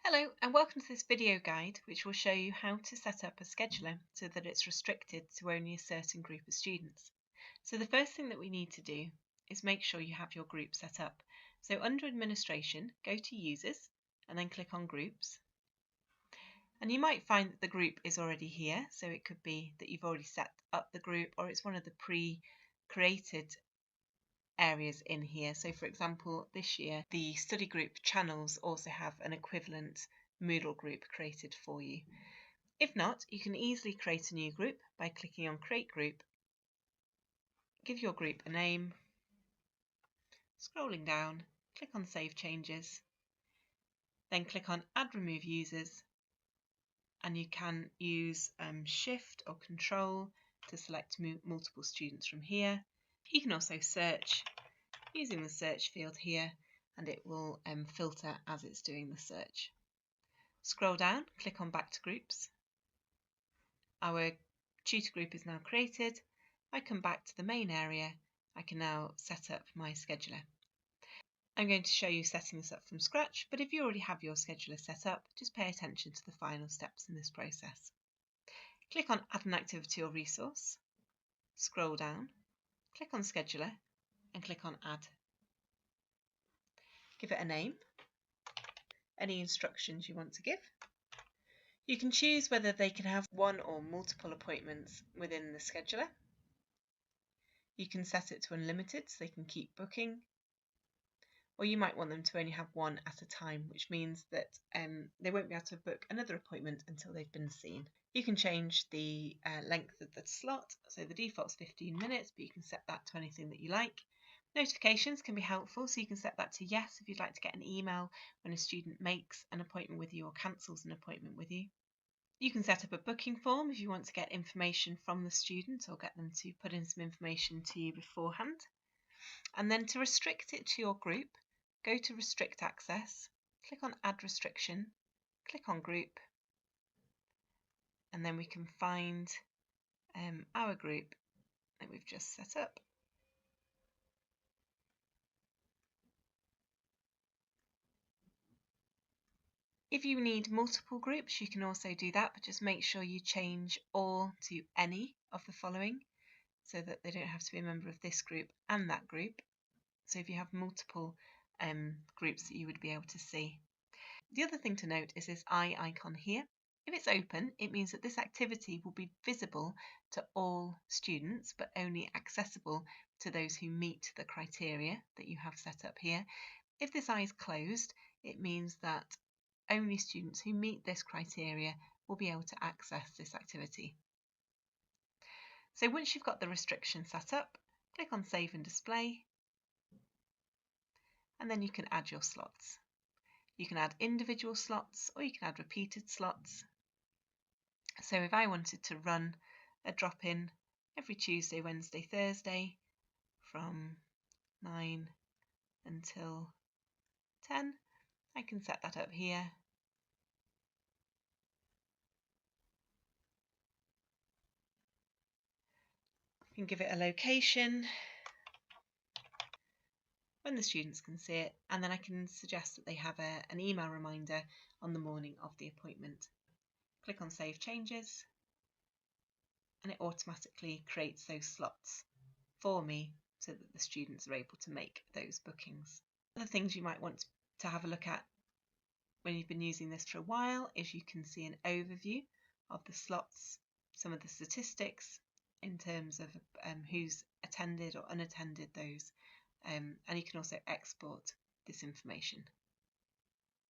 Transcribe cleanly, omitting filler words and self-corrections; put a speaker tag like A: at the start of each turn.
A: Hello and welcome to this video guide which will show you how to set up a scheduler so that it's restricted to only a certain group of students. So the first thing that we need to do is make sure you have your group set up. So under administration, go to users and then click on groups. And you might find that the group is already here, so it could be that you've already set up the group or it's one of the pre-created areas in here. So for example, this year the study group channels also have an equivalent Moodle group created for you. If not, you can easily create a new group by clicking on Create Group, give your group a name, scrolling down, click on Save Changes, then click on Add Remove Users, and you can use Shift or Control to select multiple students from here. You can also search using the search field here, and it will filter as it's doing the search. Scroll down, click on Back to Groups. Our tutor group is now created. I come back to the main area. I can now set up my scheduler. I'm going to show you setting this up from scratch, but if you already have your scheduler set up, just pay attention to the final steps in this process. Click on Add an Activity or Resource. Scroll down, click on Scheduler, and click on Add. Give it a name, any instructions you want to give. You can choose whether they can have one or multiple appointments within the scheduler. You can set it to unlimited so they can keep booking, or you might want them to only have one at a time, which means that they won't be able to book another appointment until they've been seen. You can change the length of the slot, so the default's 15 minutes, but you can set that to anything that you like. Notifications can be helpful, so you can set that to yes if you'd like to get an email when a student makes an appointment with you or cancels an appointment with you. You can set up a booking form if you want to get information from the student or get them to put in some information to you beforehand. And then to restrict it to your group, go to Restrict Access, click on Add Restriction, click on Group, and then we can find our group that we've just set up. If you need multiple groups, you can also do that, but just make sure you change all to any of the following so that they don't have to be a member of this group and that group. So if you have multiple groups that you would be able to see. The other thing to note is this eye icon here. If it's open, it means that this activity will be visible to all students, but only accessible to those who meet the criteria that you have set up here. If this eye is closed, it means that only students who meet this criteria will be able to access this activity. So once you've got the restriction set up, click on Save and Display, and then you can add your slots. You can add individual slots or you can add repeated slots. So if I wanted to run a drop-in every Tuesday, Wednesday, Thursday from 9 until 10, I can set that up here. I can give it a location when the students can see it, and then I can suggest that they have an email reminder on the morning of the appointment. Click on Save Changes, and it automatically creates those slots for me so that the students are able to make those bookings. Other things you might want to have a look at when you've been using this for a while is you can see an overview of the slots, some of the statistics in terms of who's attended or unattended those, and you can also export this information.